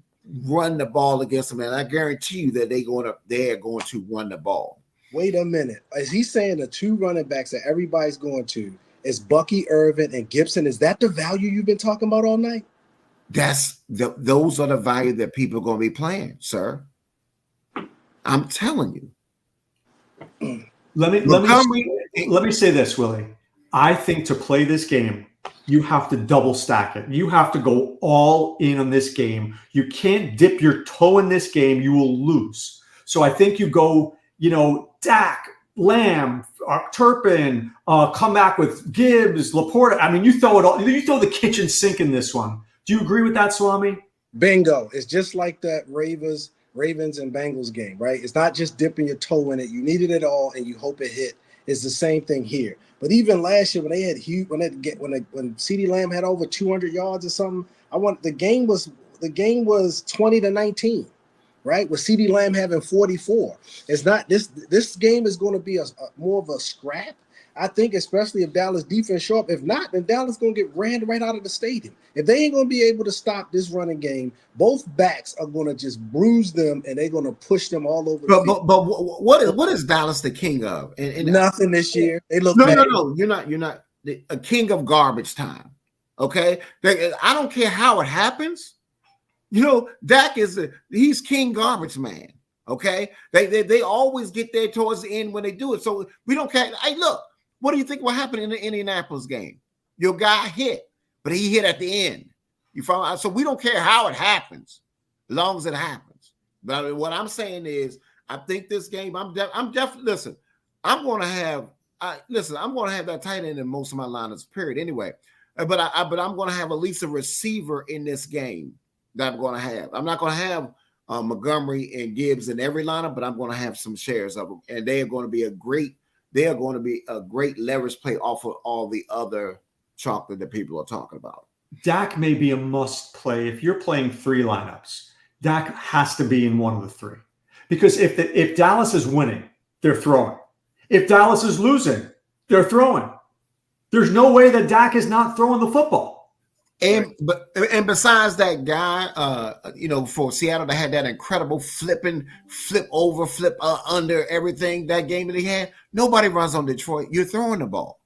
run the ball against them, and I guarantee you that they're going to run the ball. Wait a minute. Is he saying the two running backs that everybody's going to is Bucky Irvin and Gibson? Is that the value you've been talking about all night? Those are the value that people are going to be playing, sir. I'm telling you. Let me say this, Willie. I think to play this game, you have to double stack it. You have to go all in on this game. You can't dip your toe in this game. You will lose. So I think you go, Dak, Lamb, Turpin, come back with Gibbs, Laporta. I mean, you throw it all. You throw the kitchen sink in this one. Do you agree with that, Swame? Bingo. It's just like that Ravens and Bengals game, right? It's not just dipping your toe in it. You needed it all, and you hope it hit. It's the same thing here. But even last year, when they had when CeeDee Lamb had over 200 yards or something, the game was 20-19, right? With CeeDee Lamb having 44. It's not this game is going to be a more of a scrap. I think, especially if Dallas defense show up. If not, then Dallas going to get ran right out of the stadium. If they ain't going to be able to stop this running game, both backs are going to just bruise them, and they're going to push them all over. But what is Dallas the king of? And nothing this year. They look no. You're not a king of garbage time. Okay, I don't care how it happens. Dak he's king garbage man. Okay, they always get there towards the end when they do it. So we don't care. Hey, look. What do you think will happen in the Indianapolis game? Your guy hit, but he hit at the end. You follow? So we don't care how it happens, as long as it happens. But I mean, what I'm saying is, I think this game, I'm definitely listen. I'm going to have that tight end in most of my lineups. Period. Anyway, but I'm going to have at least a receiver in this game that I'm going to have. I'm not going to have Montgomery and Gibbs in every lineup, but I'm going to have some shares of them, and they are going to be a great leverage play off of all the other chocolate that people are talking about. Dak may be a must play if you're playing 3 lineups. Dak has to be in one of the 3, because if Dallas is winning, they're throwing. If Dallas is losing, they're throwing. There's no way that Dak is not throwing the football. And besides that guy, for Seattle, they had that incredible flip under everything, that game that he had. Nobody runs on Detroit. You're throwing the ball.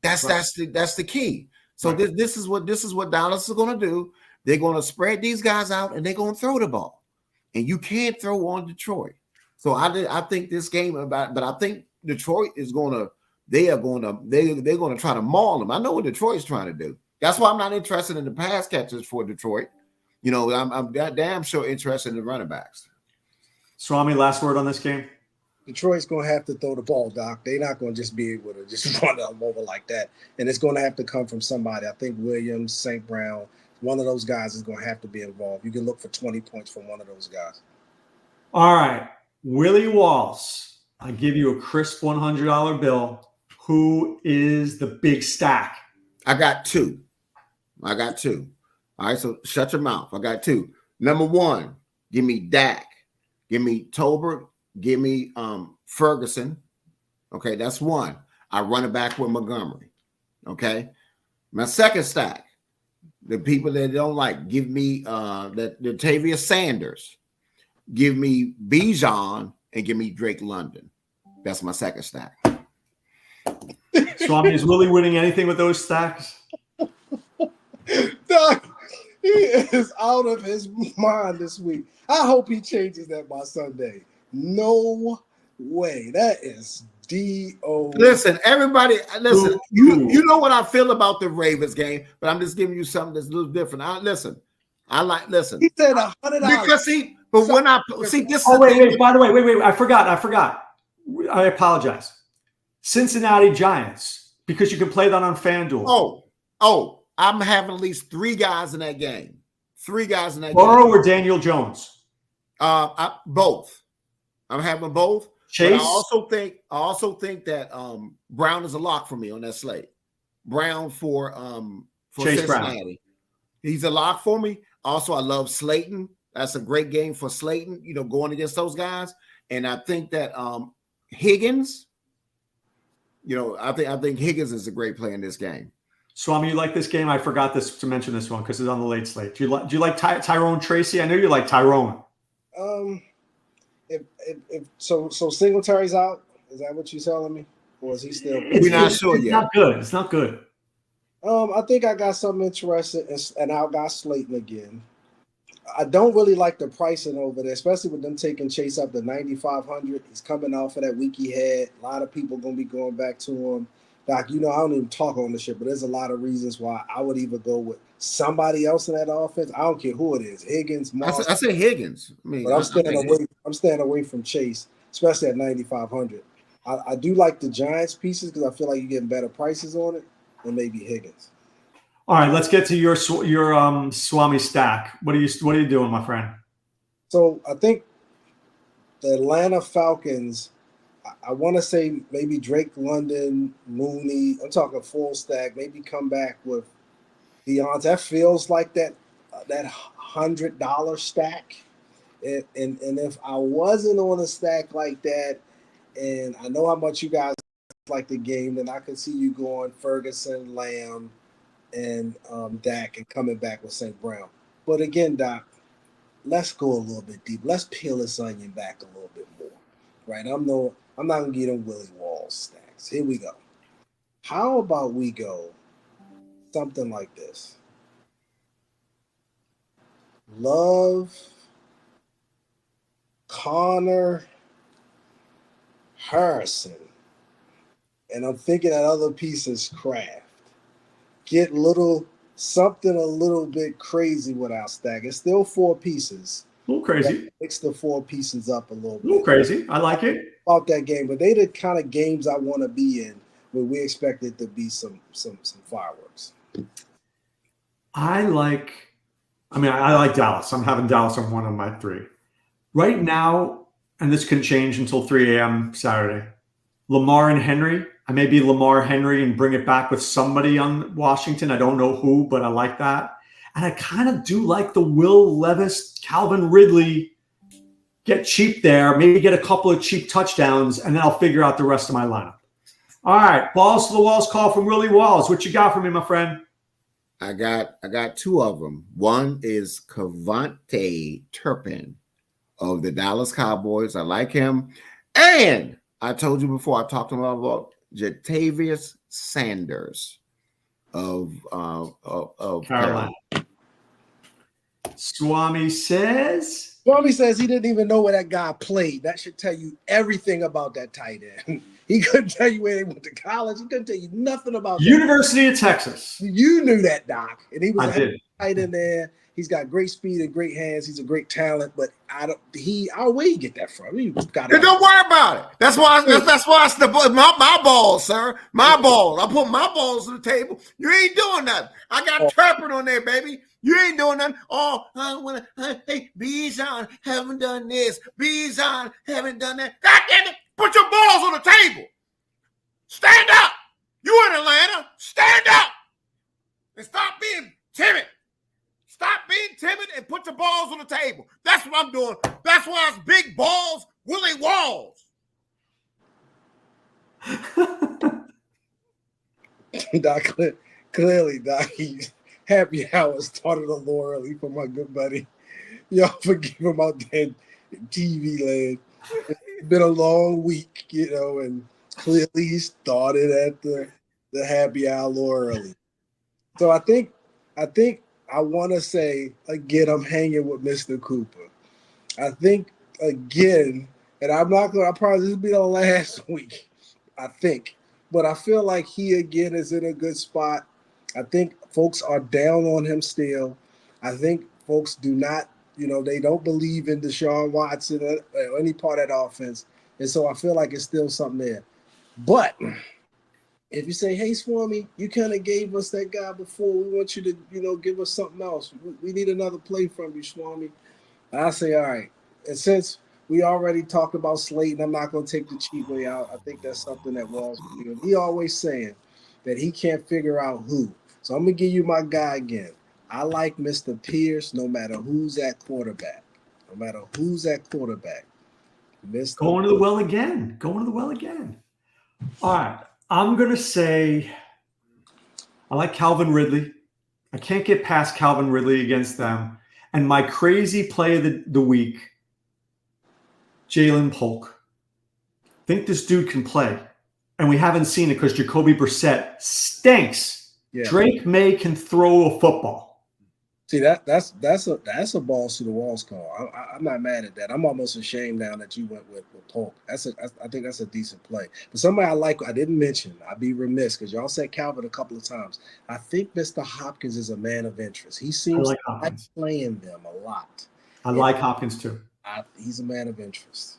That's the key. So this is what Dallas is going to do. They're going to spread these guys out, and they're going to throw the ball, and you can't throw on Detroit. So I think this game but I think Detroit is they're going to try to maul them. I know what Detroit's trying to do. That's why I'm not interested in the pass catchers for Detroit. I'm damn sure interested in the running backs. Swami, last word on this game? Detroit's going to have to throw the ball, Doc. They're not going to just be able to just run them over like that. And it's going to have to come from somebody. I think Williams, St. Brown, one of those guys is going to have to be involved. You can look for 20 points from one of those guys. All right. Willie Walls, I give you a crisp $100 bill. Who is the big stack? I got two. All right, so shut your mouth. I got 2. Number 1, give me Dak. Give me Tolbert. Give me Ferguson. Okay, that's 1. I run it back with Montgomery. Okay. My second stack, the people that don't like, give me the Tavia Sanders. Give me Bijan and give me Drake London. That's my second stack. Swami, is Willie winning anything with those stacks? Doc, he is out of his mind this week. I hope he changes that by Sunday. No way. That is D.O. Listen, everybody, listen. You know what I feel about the Ravens game, but I'm just giving you something that's a little different. Listen. He said $100 because this. Oh wait. By the way, wait. I forgot. I apologize. Cincinnati Giants, because you can play that on FanDuel. Oh, I'm having at least 3 guys in that game. 3 guys in that Burrow game. or Daniel Jones? Both. I'm having both. Chase. But I also think that Brown is a lock for me on that slate. Brown for Chase Cincinnati. Brown. He's a lock for me. Also, I love Slayton. That's a great game for Slayton, going against those guys. And I think that Higgins, I think Higgins is a great play in this game. Swami, you like this game? I forgot to mention this one because it's on the late slate. Do you like Tyrone Tracy? I know you like Tyrone. So Singletary's out. Is that what you're telling me, or is he still? We're not sure yet. It's not good. I think I got something interesting, and I got Slayton again. I don't really like the pricing over there, especially with them taking Chase up to 9,500. He's coming off of that week he had. A lot of people going to be going back to him. Doc, I don't even talk on this shit, but there's a lot of reasons why I would either go with somebody else in that offense. I don't care who it is, Higgins, Moss. I said Higgins. But I'm staying away from Chase, especially at 9,500. I do like the Giants pieces because I feel like you're getting better prices on it than maybe Higgins. All right, let's get to your Swami stack. What are you doing, my friend? So I think the Atlanta Falcons, I want to say maybe Drake London, Mooney. I'm talking full stack. Maybe come back with Deontay. That feels like that $100 stack. And if I wasn't on a stack like that, and I know how much you guys like the game, then I could see you going Ferguson, Lamb, and Dak, and coming back with St. Brown. But again, Doc, let's go a little bit deep. Let's peel this onion back a little bit more, right? I'm not gonna get them Willie Walls stacks. Here we go. How about we go something like this? Love, Connor, Harrison, and I'm thinking that other piece is Kraft. Get something a little bit crazy with our stack. It's still 4 pieces. A little crazy. Mix the four pieces up a little A little bit. crazy. I like it. About that game, but they the kind of games I want to be in where we expect it to be some fireworks. I like Dallas. I'm having Dallas on one of my three. Right now, and this can change until 3 a.m. Saturday, Lamar and Henry. I may be Lamar Henry and bring it back with somebody on Washington. I don't know who, but I like that. And I kind of do like the Will Levis, Calvin Ridley, get cheap there, maybe get a couple of cheap touchdowns, and then I'll figure out the rest of my lineup. All right, balls to the walls call from Willie Walls. What you got for me, my friend? I got two of them. One is Cavante Turpin of the Dallas Cowboys. I like him. And I told you before, I talked about Jatavius Sanders of Carolina. Swame says He didn't even know where that guy played. That should tell you everything about that tight end. He couldn't tell you where he went to college. He couldn't tell you nothing about University of Texas. You knew that, Doc. And he was a tight end there. He's got great speed and great hands. He's a great talent, but where you get that from? Don't worry about it. That's why it's my balls, sir. My balls. I put my balls on the table. You ain't doing nothing. I got Turpin on there, baby. You ain't doing nothing. Hey, Bijan haven't done this. Bijan haven't done that. God damn it. Put your balls on the table. Stand up. You in Atlanta. Stand up. And stop being timid. Stop being timid and put your balls on the table. That's what I'm doing. That's why it's big balls, Willie Walls. Doc, clearly, Doc, happy hour started a little early for my good buddy. Y'all forgive him out there in TV land. It's been a long week, and clearly he started at the happy hour a little early. So I think I want to say, again, I'm hanging with Mr. Cooper. I think, again, and I'll probably this will be the last week, I think. But I feel like he, again, is in a good spot. I think folks are down on him still. I think folks do not, they don't believe in Deshaun Watson or any part of that offense. And so I feel like it's still something there. But if you say, hey, Swami, you kind of gave us that guy before. We want you to, give us something else. We need another play from you, Swami. I say, all right. And since we already talked about Slate, and I'm not going to take the cheap way out, I think that's something that Walls can do. He always saying that he can't figure out who. So I'm going to give you my guy again. I like Mr. Pierce no matter who's at quarterback. No matter who's at quarterback. Going to the well again. All right. I'm going to say I like Calvin Ridley. I can't get past Calvin Ridley against them. And my crazy play of the week, Jalen Polk. Think this dude can play. And we haven't seen it because Jacoby Brissett stinks. Yeah. Drake May can throw a football. See, that's a balls to the walls call. I'm not mad at that. I'm almost ashamed now that you went with Polk. I think that's a decent play. But somebody I didn't mention, I'd be remiss because y'all said Calvin a couple of times. I think Mr. Hopkins is a man of interest. He seems like playing them a lot. I like Hopkins too. He's a man of interest.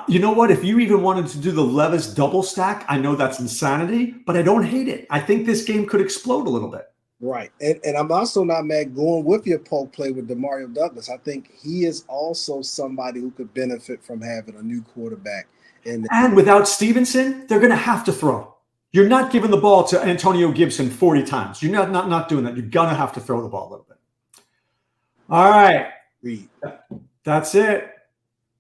You know what? If you even wanted to do the Levis double stack, I know that's insanity, but I don't hate it. I think this game could explode a little bit. Right. And I'm also not mad going with your Polk play with Demario Douglas. I think he is also somebody who could benefit from having a new quarterback. And without Stevenson, they're going to have to throw. You're not giving the ball to Antonio Gibson 40 times. You're not doing that. You're going to have to throw the ball a little bit. All right. That's it.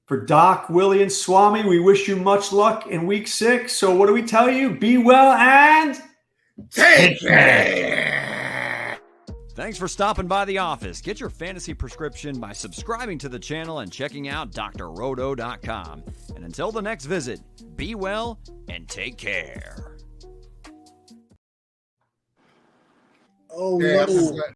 For Doc, Willie, and Swami, we wish you much luck in week 6. So what do we tell you? Be well and take care. Thanks for stopping by the office. Get your fantasy prescription by subscribing to the channel and checking out drroto.com. And until the next visit, be well and take care. Oh, no.